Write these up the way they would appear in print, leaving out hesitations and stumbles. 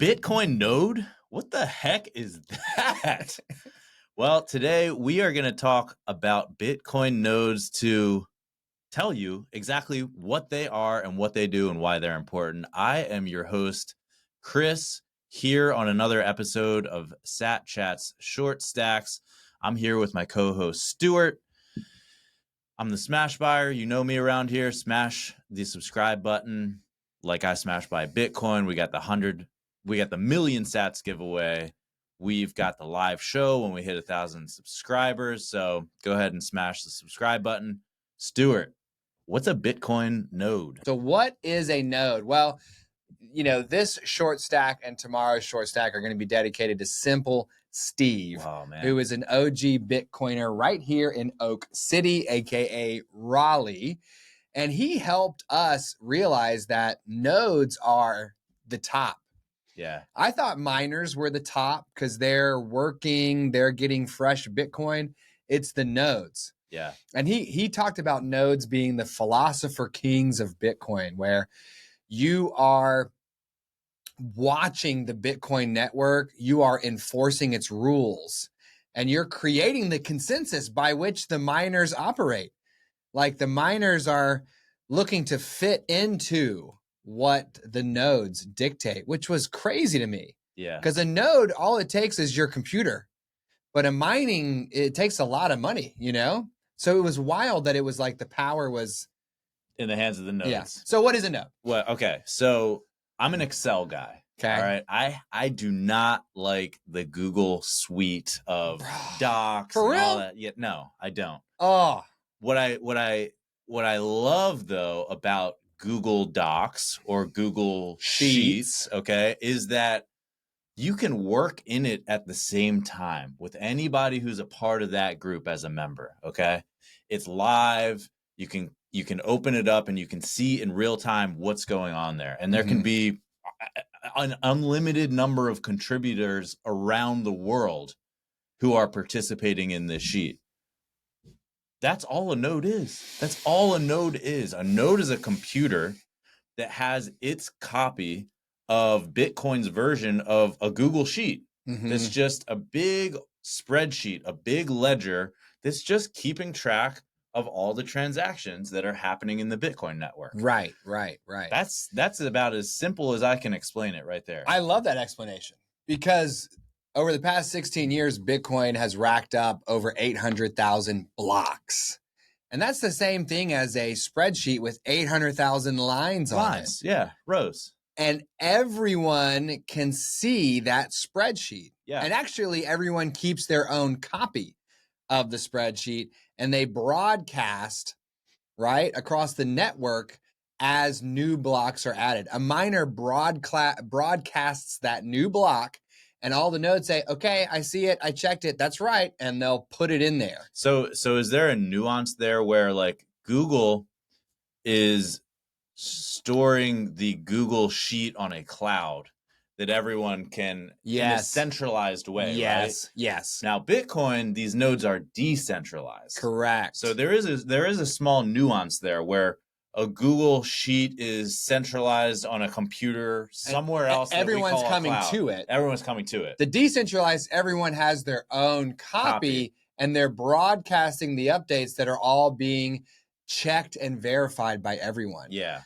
Bitcoin node? What the heck is that? Well, today we are going to talk about Bitcoin nodes to tell you exactly what they are and what they do and why they're important. I am your host, Chris, here on another episode of Sat Chat's Short Stacks. I'm here with my co-host, Stewart. I'm the Smash buyer. You know me around here. Smash the subscribe button like I smashed by Bitcoin. We got the million sats giveaway. We've got the live show when we hit 1,000 subscribers. So go ahead and smash the subscribe button. Stewart, what's a Bitcoin node? So what is a node? Well, this short stack and tomorrow's short stack are going to be dedicated to Simple Steve, who is an OG Bitcoiner right here in Oak City, aka Raleigh. And he helped us realize that nodes are the top. Yeah. I thought miners were the top because they're working, they're getting fresh Bitcoin. It's the nodes. Yeah. And he talked about nodes being the philosopher kings of Bitcoin, where you are watching the Bitcoin network, you are enforcing its rules, and you're creating the consensus by which the miners operate. Like the miners are looking to fit into what the nodes dictate, which was crazy to me. Yeah. Because a node, all it takes is your computer. But a mining, it takes a lot of money, So it was wild that it was like the power was in the hands of the nodes. Yeah. So what is a node? Well, okay. So I'm an Excel guy. Okay. All right. I do not like the Google suite of docs. For and all real? that. Yeah, no, I don't. Oh. What I love though about Google Docs or Google Sheets, okay, is that you can work in it at the same time with anybody who's a part of that group as a member, okay? It's live. You can open it up and you can see in real time what's going on there. And there can be an unlimited number of contributors around the world who are participating in this sheet. That's all a node is. That's all a node is. A node is a computer that has its copy of Bitcoin's version of a Google Sheet. It's just a big spreadsheet, a big ledger that's just keeping track of all the transactions that are happening in the Bitcoin network. Right. That's about as simple as I can explain it right there. I love that explanation because over the past 16 years, Bitcoin has racked up over 800,000 blocks. And that's the same thing as a spreadsheet with 800,000 lines on it. Yeah, rows. And everyone can see that spreadsheet. Yeah. And actually, everyone keeps their own copy of the spreadsheet and they broadcast right across the network as new blocks are added. A miner broadcasts that new block and all the nodes say, okay, I see it. I checked it. That's right. And they'll put it in there. So is there a nuance there where like Google is storing the Google Sheet on a cloud that everyone can in a centralized way, right? Yes. Now, Bitcoin, these nodes are decentralized. Correct. So there is a small nuance there where a Google Sheet is centralized on a computer somewhere else. Everyone's coming to it. Everyone's coming to it. The decentralized, everyone has their own copy. And they're broadcasting the updates that are all being checked and verified by everyone. Yeah.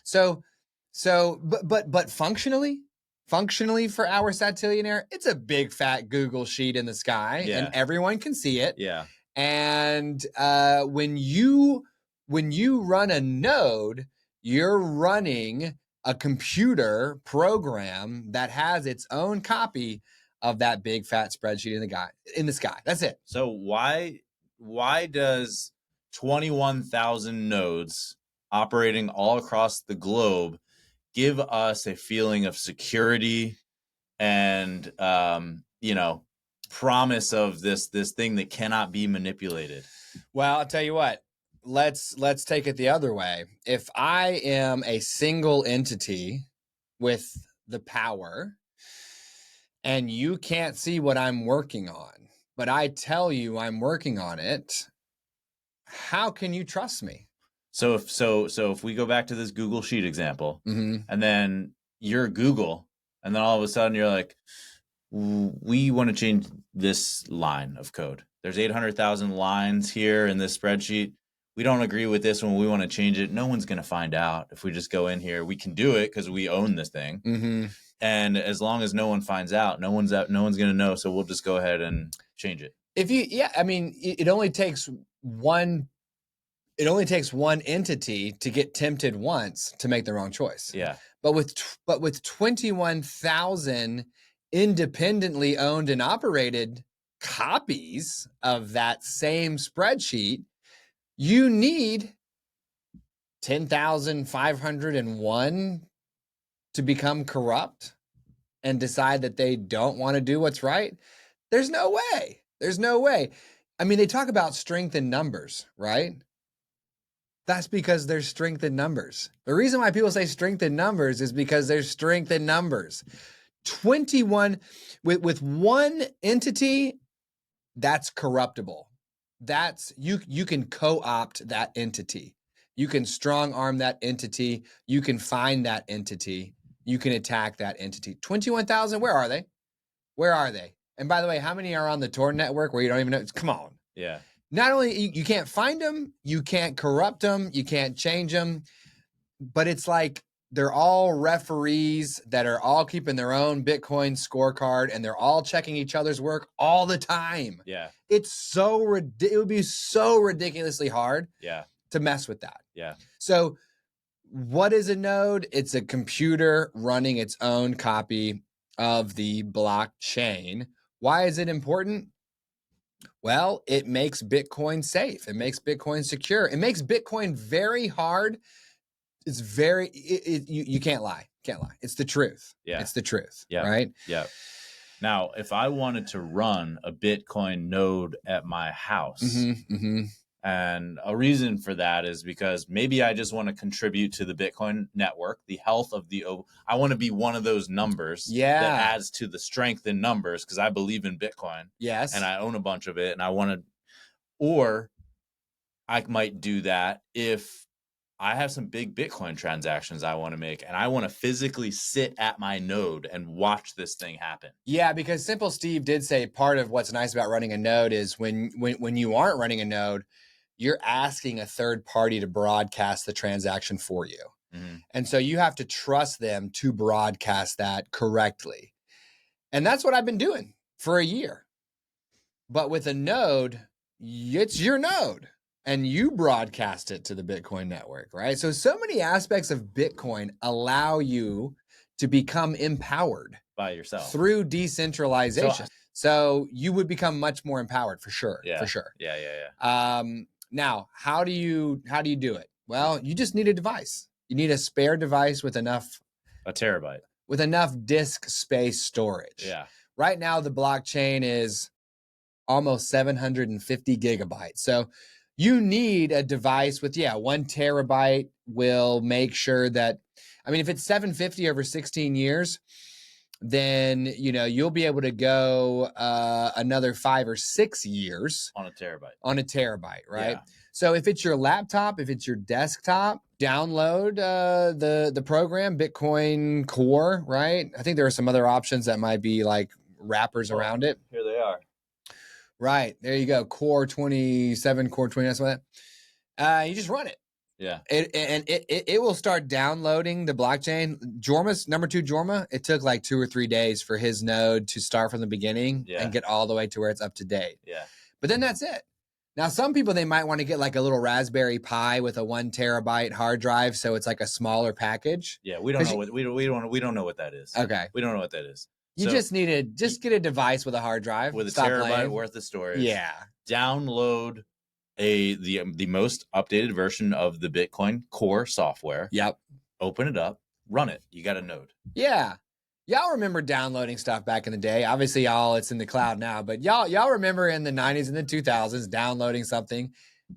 But functionally for our Satillionaire, it's a big fat Google Sheet in the sky and everyone can see it. Yeah. And when you run a node, you're running a computer program that has its own copy of that big fat spreadsheet in the sky. That's it. So why does 21,000 nodes operating all across the globe give us a feeling of security and promise of this thing that cannot be manipulated? Well, I'll tell you what. Let's take it the other way. If I am a single entity with the power and you can't see what I'm working on, but I tell you I'm working on it, how can you trust me? So if we go back to this Google Sheet example, and then you're Google, And then all of a sudden you're like, we want to change this line of code. There's 800,000 lines here in this spreadsheet. We don't agree with this one. We want to change it. No one's going to find out if we just go in here. We can do it because we own this thing. Mm-hmm. And as long as no one finds out, no one's going to know. So we'll just go ahead and change it. I mean, it only takes one. It only takes one entity to get tempted once to make the wrong choice. Yeah. But with 21,000 independently owned and operated copies of that same spreadsheet, you need 10,501 to become corrupt and decide that they don't want to do what's right. There's no way. There's no way. I mean, they talk about strength in numbers, right? That's because there's strength in numbers. The reason why people say strength in numbers is because there's strength in numbers. 21 with one entity, that's corruptible. That's you can co-opt that entity. You can strong arm that entity. You can find that entity. You can attack that entity. 21,000, where are they? Where are they? And by the way, how many are on the Tor network where you don't even know? Come on. Yeah. Not only you can't find them, you can't corrupt them, you can't change them, but it's like they're all referees that are all keeping their own Bitcoin scorecard and they're all checking each other's work all the time. Yeah. It's it would be so ridiculously hard to mess with that. Yeah. So what is a node? It's a computer running its own copy of the blockchain. Why is it important? Well, it makes Bitcoin safe. It makes Bitcoin secure. It makes Bitcoin very hard. It's very, you can't lie. Can't lie. It's the truth. Yeah. It's the truth. Yeah. Right? Yeah. Now, if I wanted to run a Bitcoin node at my house, and a reason for that is because maybe I just want to contribute to the Bitcoin network, the health of I want to be one of those numbers that adds to the strength in numbers because I believe in Bitcoin. Yes. And I own a bunch of it and I want to, or I might do that if I have some big Bitcoin transactions I want to make and I want to physically sit at my node and watch this thing happen. Yeah, because Simple Steve did say part of what's nice about running a node is when you aren't running a node, you're asking a third party to broadcast the transaction for you. Mm-hmm. And so you have to trust them to broadcast that correctly. And that's what I've been doing for a year. But with a node, it's your node and you broadcast it to the Bitcoin network, right? So many aspects of Bitcoin allow you to become empowered by yourself through decentralization. So you would become much more empowered for sure. Yeah. For sure. Yeah. Now, how do you do it? Well, you just need a device. You need a spare device with a terabyte. With enough disk space storage. Yeah. Right now, the blockchain is almost 750 gigabytes. So you need a device with, 1 terabyte will make sure that, I mean, if it's 750 over 16 years, then, you'll be able to go another 5 or 6 years on a terabyte. On a terabyte, right? Yeah. So if it's your laptop, if it's your desktop, download the program, Bitcoin Core, right? I think there are some other options that might be like wrappers around it. Here they are. Right. There you go. Core 27, Core 20, something like that. You just run it. Yeah. It will start downloading the blockchain. Jorma's number 2 Jorma, it took like 2 or 3 days for his node to start from the beginning and get all the way to where it's up to date. Yeah. But then that's it. Now, some people, they might want to get like a little Raspberry Pi with a 1 terabyte hard drive, so it's like a smaller package. Yeah, we don't know what we don't know what that is. Okay, we don't know what that is. You just need to get a device with a hard drive with a terabyte worth of storage. Yeah, download the most updated version of the Bitcoin Core software. Yep. Open it up, run it. You got a node. Yeah. Y'all remember downloading stuff back in the day. Obviously, it's in the cloud now, but y'all remember in the 90s and the 2000s downloading something,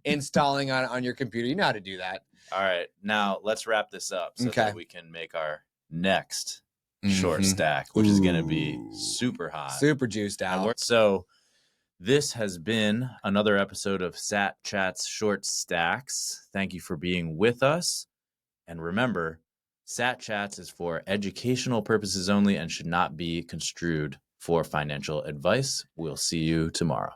installing on your computer. You know how to do that. All right. Now, let's wrap this up so that we can make our next short stack, which is going to be super hot. Super juiced out. So this has been another episode of Sat Chat's Short Stacks. Thank you for being with us. And remember, Sat Chats is for educational purposes only and should not be construed for financial advice. We'll see you tomorrow.